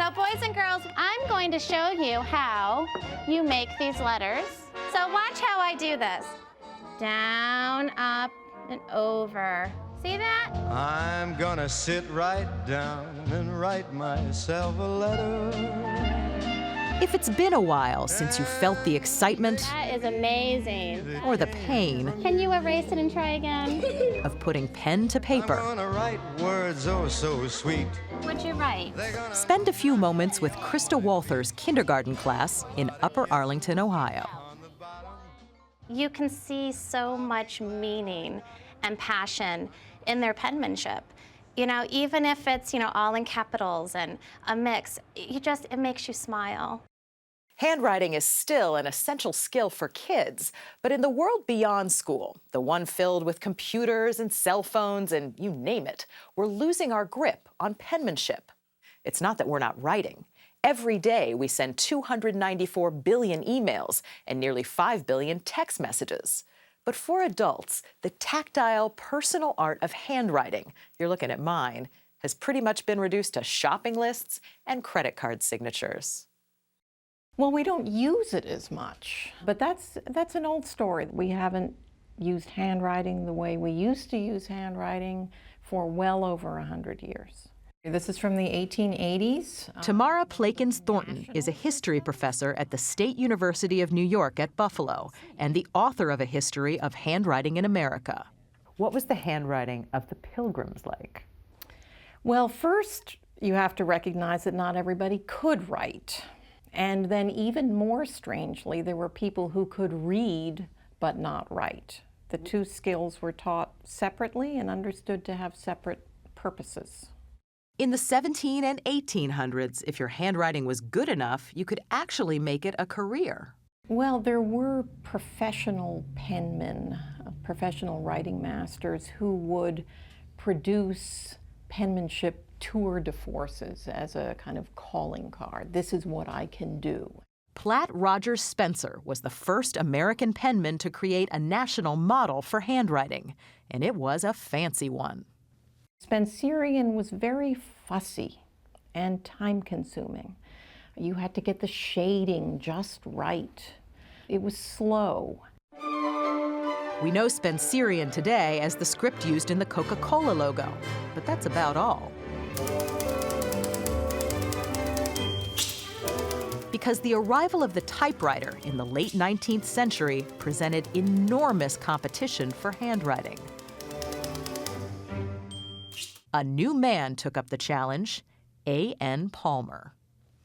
So boys and girls, I'm going to show you how you make these letters. So watch how I do this. Down, up, and over. See that? I'm gonna sit right down and write myself a letter. If it's been a while since you felt the excitement That is amazing. or the pain Can you erase it and try again? of putting pen to paper, I'm gonna write words oh so sweet. What'd you write? spend a few moments with Krista Walther's kindergarten class in Upper Arlington, Ohio. You can see so much meaning and passion in their penmanship. You know, even if it's, all in capitals and a mix, it makes you smile. Handwriting is still an essential skill for kids, but in the world beyond school, the one filled with computers and cell phones and you name it, we're losing our grip on penmanship. It's not that we're not writing. Every day we send 294 billion emails and nearly 5 billion text messages. But for adults, the tactile, personal art of handwriting, you're looking at mine, has pretty much been reduced to shopping lists and credit card signatures. Well, we don't use it as much, but that's an old story. We haven't used handwriting the way we used to use handwriting for well over 100 years. This is from the 1880s. Tamara Plakins-Thornton is a history professor at the State University of New York at Buffalo and the author of a history of handwriting in America. What was the handwriting of the Pilgrims like? Well, first, you have to recognize that not everybody could write. And then even more strangely, there were people who could read but not write. The two skills were taught separately and understood to have separate purposes. In the 17 and 1800s, if your handwriting was good enough, you could actually make it a career. Well, there were professional penmen, professional writing masters who would produce penmanship tour de forces as a kind of calling card. This is what I can do. Platt Rogers Spencer was the first American penman to create a national model for handwriting, and it was a fancy one. Spencerian was very fussy and time-consuming. You had to get the shading just right. It was slow. We know Spencerian today as the script used in the Coca-Cola logo, but that's about all. Because the arrival of the typewriter in the late 19th century presented enormous competition for handwriting. A new man took up the challenge, A.N. Palmer.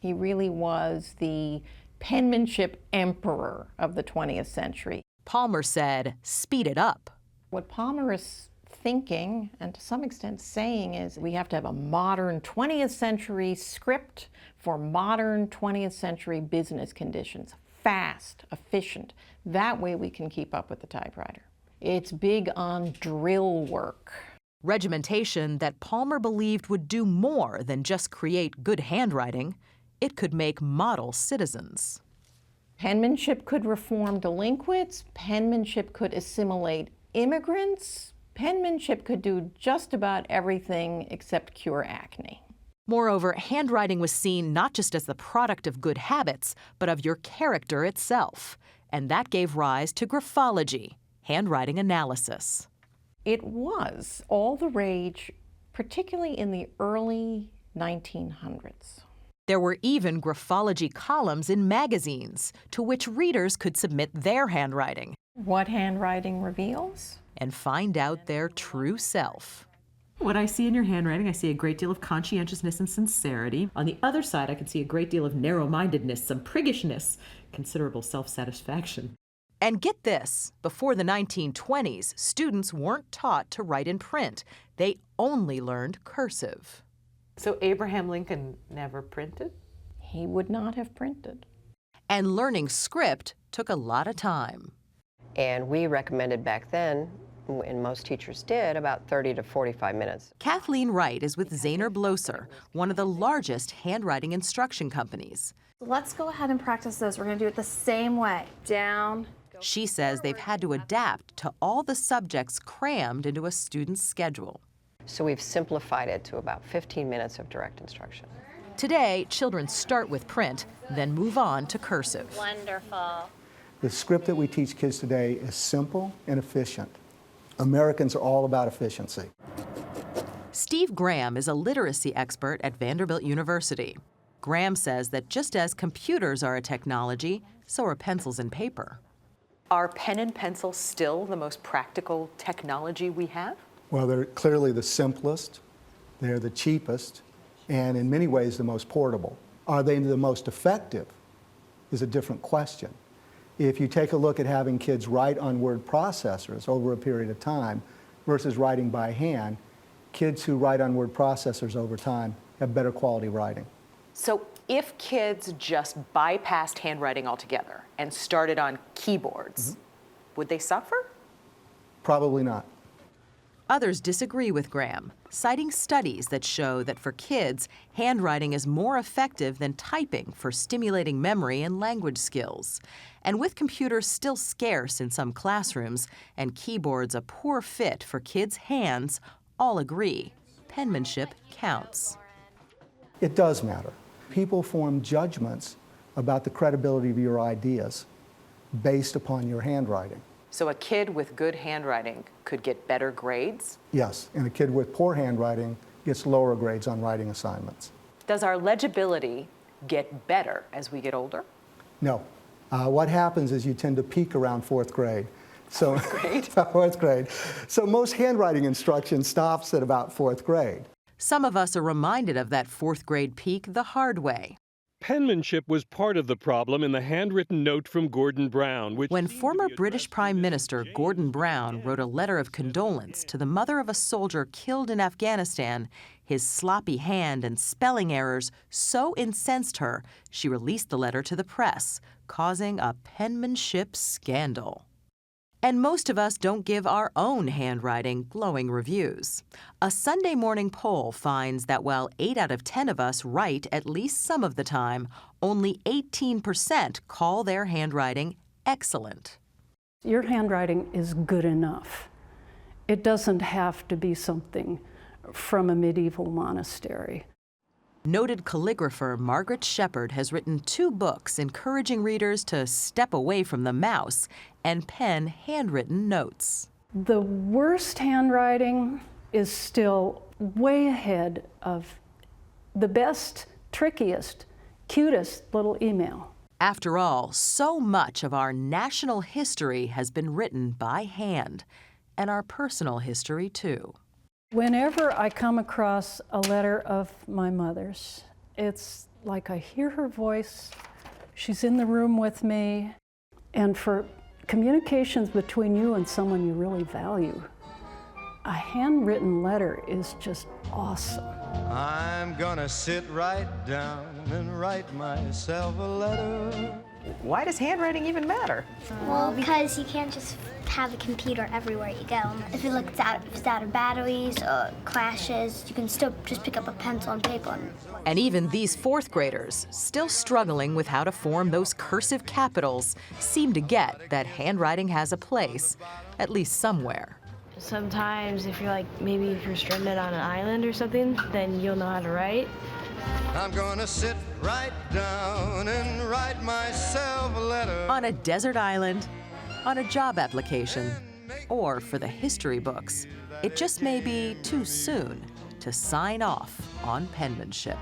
He really was the penmanship emperor of the 20th century. Palmer said, "Speed it up." What Palmer is thinking, and to some extent saying, is we have to have a modern 20th century script for modern 20th century business conditions. Fast, efficient. That way we can keep up with the typewriter. It's big on drill work. Regimentation that Palmer believed would do more than just create good handwriting. It could make model citizens. Penmanship could reform delinquents. Penmanship could assimilate immigrants. Penmanship could do just about everything except cure acne. Moreover, handwriting was seen not just as the product of good habits, but of your character itself. And that gave rise to graphology, handwriting analysis. It was all the rage, particularly in the early 1900s. There were even graphology columns in magazines to which readers could submit their handwriting. What handwriting reveals? And find out their true self. What I see in your handwriting, I see a great deal of conscientiousness and sincerity. On the other side, I can see a great deal of narrow-mindedness, some priggishness, considerable self-satisfaction. And get this, before the 1920s, students weren't taught to write in print. They only learned cursive. So Abraham Lincoln never printed? He would not have printed. And learning script took a lot of time. And we recommended back then, and most teachers did, about 30 to 45 minutes. Kathleen Wright is with Zahner Bloser, one of the largest handwriting instruction companies. Let's go ahead and practice this. We're going to do it the same way. Down. She says they've had to adapt to all the subjects crammed into a student's schedule. So we've simplified it to about 15 minutes of direct instruction. Today, children start with print, then move on to cursive. Wonderful. The script that we teach kids today is simple and efficient. Americans are all about efficiency. Steve Graham is a literacy expert at Vanderbilt University. Graham says that just as computers are a technology, so are pencils and paper. Are pen and pencil still the most practical technology we have? Well, they're clearly the simplest, they're the cheapest, and in many ways the most portable. Are they the most effective is a different question. If you take a look at having kids write on word processors over a period of time versus writing by hand, kids who write on word processors over time have better quality writing. So if kids just bypassed handwriting altogether and started on keyboards, would they suffer? Probably not. Others disagree with Graham, citing studies that show that for kids, handwriting is more effective than typing for stimulating memory and language skills. And with computers still scarce in some classrooms and keyboards a poor fit for kids' hands, all agree penmanship counts. It does matter. People form judgments about the credibility of your ideas based upon your handwriting. So a kid with good handwriting could get better grades? Yes, and a kid with poor handwriting gets lower grades on writing assignments. Does our legibility get better as we get older? No. What happens is you tend to peak around fourth grade. So, Fourth grade? So most handwriting instruction stops at about fourth grade. Some of us are reminded of that fourth grade peak the hard way. Penmanship was part of the problem in the handwritten note from Gordon Brown, which When former British Prime Minister Gordon Brown wrote a letter of condolence to the mother of a soldier killed in Afghanistan, his sloppy hand and spelling errors so incensed her, she released the letter to the press, causing a penmanship scandal. And most of us don't give our own handwriting glowing reviews. A Sunday morning poll finds that while 8 out of 10 of us write at least some of the time, only 18% call their handwriting excellent. Your handwriting is good enough. It doesn't have to be something from a medieval monastery. Noted calligrapher Margaret Shepard has written 2 books encouraging readers to step away from the mouse and pen handwritten notes. The worst handwriting is still way ahead of the best, trickiest, cutest little email. After all, so much of our national history has been written by hand, and our personal history too. Whenever I come across a letter of my mother's, it's like I hear her voice, she's in the room with me, and for communications between you and someone you really value, a handwritten letter is just awesome. I'm gonna sit right down and write myself a letter. Why does handwriting even matter? Well, because you can't just have a computer everywhere you go. If it's out of batteries or crashes, you can still just pick up a pencil and paper. And even these 4th graders, still struggling with how to form those cursive capitals, seem to get that handwriting has a place, at least somewhere. Sometimes if you're maybe if you're stranded on an island or something, then you'll know how to write. I'm gonna sit right down and write myself a letter. On a desert island, on a job application, or for the history books, it just may be too soon to sign off on penmanship.